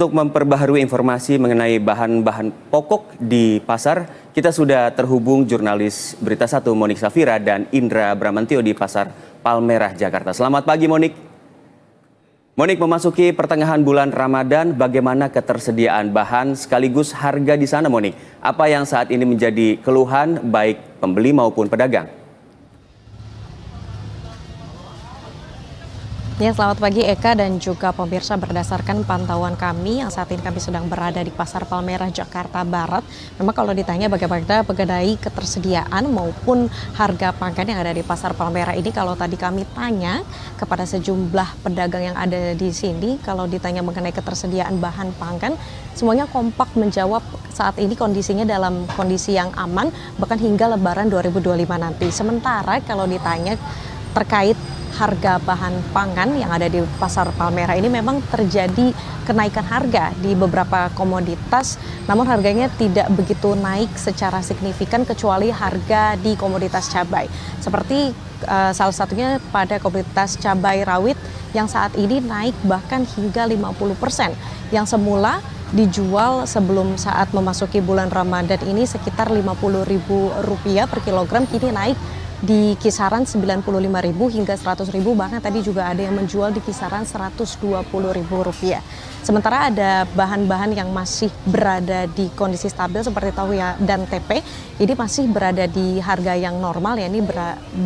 Untuk memperbaharui informasi mengenai bahan-bahan pokok di pasar, kita sudah terhubung jurnalis Berita Satu Monik Safira dan Indra Bramantio di Pasar Palmerah, Jakarta. Selamat pagi, Monik. Monik, memasuki pertengahan bulan Ramadan, bagaimana ketersediaan bahan sekaligus harga di sana, Monik? Apa yang saat ini menjadi keluhan baik pembeli maupun pedagang? Ya, selamat pagi Eka dan juga pemirsa. Berdasarkan pantauan kami yang saat ini kami sedang berada di Pasar Palmerah, Jakarta Barat. Memang kalau ditanya bagaimana mengenai ketersediaan maupun harga pangan yang ada di Pasar Palmerah ini, kalau tadi kami tanya kepada sejumlah pedagang yang ada di sini, kalau ditanya mengenai ketersediaan bahan pangan, semuanya kompak menjawab saat ini kondisinya dalam kondisi yang aman, bahkan hingga Lebaran 2025 nanti. Sementara kalau ditanya terkait harga bahan pangan yang ada di Pasar Palmerah ini, memang terjadi kenaikan harga di beberapa komoditas, namun harganya tidak begitu naik secara signifikan kecuali harga di komoditas cabai. Seperti salah satunya pada komoditas cabai rawit yang saat ini naik bahkan hingga 50%. Yang semula dijual sebelum saat memasuki bulan Ramadan ini sekitar Rp50.000 per kilogram, kini naik di kisaran Rp95.000 hingga Rp100.000, bahkan tadi juga ada yang menjual di kisaran Rp120.000. Sementara ada bahan-bahan yang masih berada di kondisi stabil seperti tahu dan tempe, ini masih berada di harga yang normal, yakni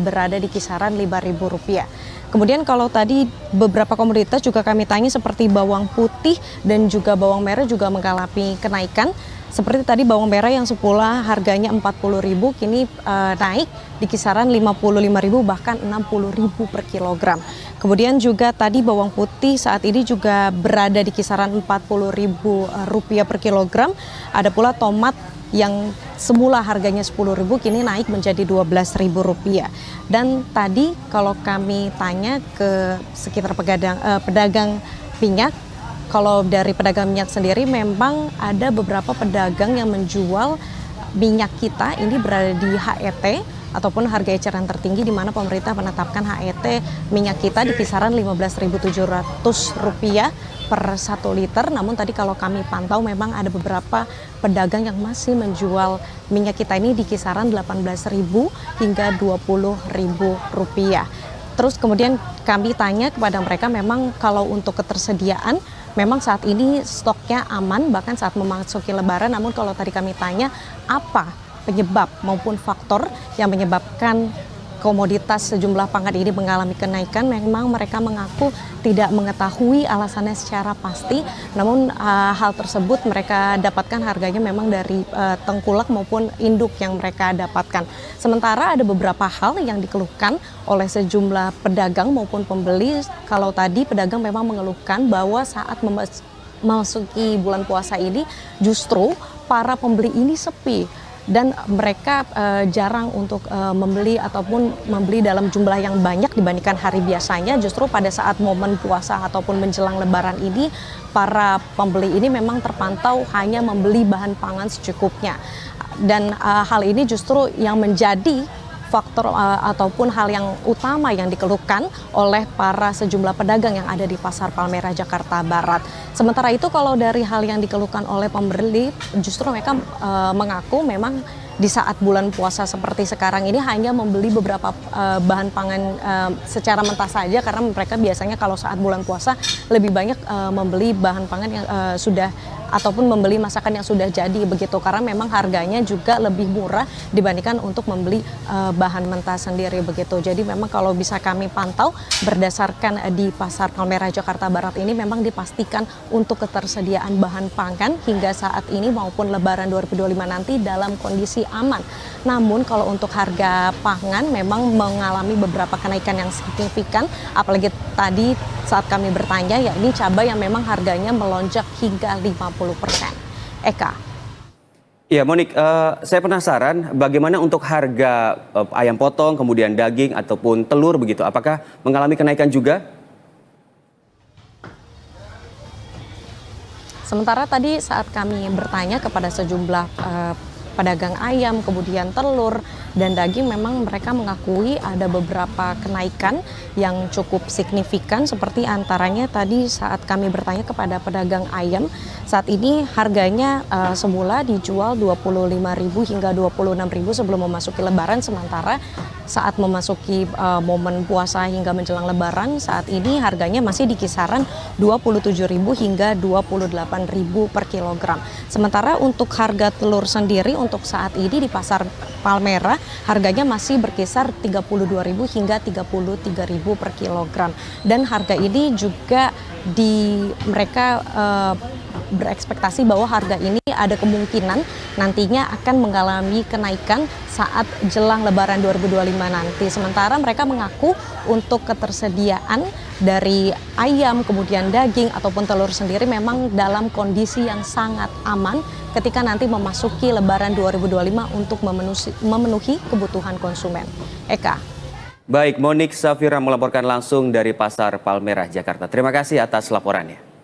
berada di kisaran Rp5.000. Kemudian kalau tadi beberapa komoditas juga kami tanya seperti bawang putih dan juga bawang merah juga mengalami kenaikan. Seperti tadi bawang merah yang semula harganya Rp40.000 kini naik di kisaran Rp55.000 bahkan Rp60.000 per kilogram. Kemudian juga tadi bawang putih saat ini juga berada di kisaran Rp40.000 per kilogram. Ada pula tomat yang semula harganya Rp10.000 kini naik menjadi Rp12.000. Dan tadi kalau kami tanya ke sekitar pedagang minyak, kalau dari pedagang minyak sendiri memang ada beberapa pedagang yang menjual minyak kita ini berada di HET ataupun harga eceran tertinggi, di mana pemerintah menetapkan HET minyak kita di kisaran Rp15.700 per 1 liter. Namun tadi kalau kami pantau memang ada beberapa pedagang yang masih menjual minyak kita ini di kisaran Rp18.000 hingga Rp20.000. Terus kemudian kami tanya kepada mereka, memang kalau untuk ketersediaan memang saat ini stoknya aman bahkan saat memasuki Lebaran. Namun kalau tadi kami tanya apa penyebab maupun faktor yang menyebabkan komoditas sejumlah pangan ini mengalami kenaikan, memang mereka mengaku tidak mengetahui alasannya secara pasti. Namun hal tersebut mereka dapatkan harganya memang dari tengkulak maupun induk yang mereka dapatkan. Sementara ada beberapa hal yang dikeluhkan oleh sejumlah pedagang maupun pembeli. Kalau tadi pedagang memang mengeluhkan bahwa saat memasuki bulan puasa ini justru para pembeli ini sepi dan mereka jarang untuk membeli ataupun membeli dalam jumlah yang banyak dibandingkan hari biasanya. Justru pada saat momen puasa ataupun menjelang Lebaran ini, para pembeli ini memang terpantau hanya membeli bahan pangan secukupnya. Dan hal ini justru yang menjadi faktor ataupun hal yang utama yang dikeluhkan oleh para sejumlah pedagang yang ada di Pasar Palmerah, Jakarta Barat. Sementara itu kalau dari hal yang dikeluhkan oleh pembeli, justru mereka mengaku memang di saat bulan puasa seperti sekarang ini hanya membeli beberapa bahan pangan secara mentah saja, karena mereka biasanya kalau saat bulan puasa lebih banyak membeli bahan pangan yang sudah ataupun membeli masakan yang sudah jadi begitu, karena memang harganya juga lebih murah dibandingkan untuk membeli bahan mentah sendiri begitu. Jadi memang kalau bisa kami pantau berdasarkan di Pasar Palmerah, Jakarta Barat ini memang dipastikan untuk ketersediaan bahan pangan hingga saat ini maupun Lebaran 2025 nanti dalam kondisi aman. Namun kalau untuk harga pangan memang mengalami beberapa kenaikan yang signifikan, apalagi tadi saat kami bertanya, yakni cabai yang memang harganya melonjak hingga 50%. Eka. Ya, Monik, saya penasaran bagaimana untuk harga ayam potong, kemudian daging ataupun telur begitu, apakah mengalami kenaikan juga? Sementara tadi saat kami bertanya kepada sejumlah pedagang ayam, kemudian telur dan daging, memang mereka mengakui ada beberapa kenaikan yang cukup signifikan, seperti antaranya tadi saat kami bertanya kepada pedagang ayam, saat ini harganya semula dijual 25.000 hingga 26.000 sebelum memasuki Lebaran, sementara saat memasuki momen puasa hingga menjelang Lebaran saat ini harganya masih di kisaran 27.000 hingga 28.000 per kilogram. Sementara untuk harga telur sendiri untuk saat ini di pasar Palmerah harganya masih berkisar 32.000 hingga 33.000 per kilogram. Dan harga ini juga mereka berekspektasi bahwa harga ini ada kemungkinan nantinya akan mengalami kenaikan saat jelang Lebaran 2025 nanti. Sementara mereka mengaku untuk ketersediaan dari ayam, kemudian daging ataupun telur sendiri memang dalam kondisi yang sangat aman ketika nanti memasuki Lebaran 2025 untuk memenuhi kebutuhan konsumen. Eka. Baik, Monik Safira melaporkan langsung dari Pasar Palmerah, Jakarta. Terima kasih atas laporannya.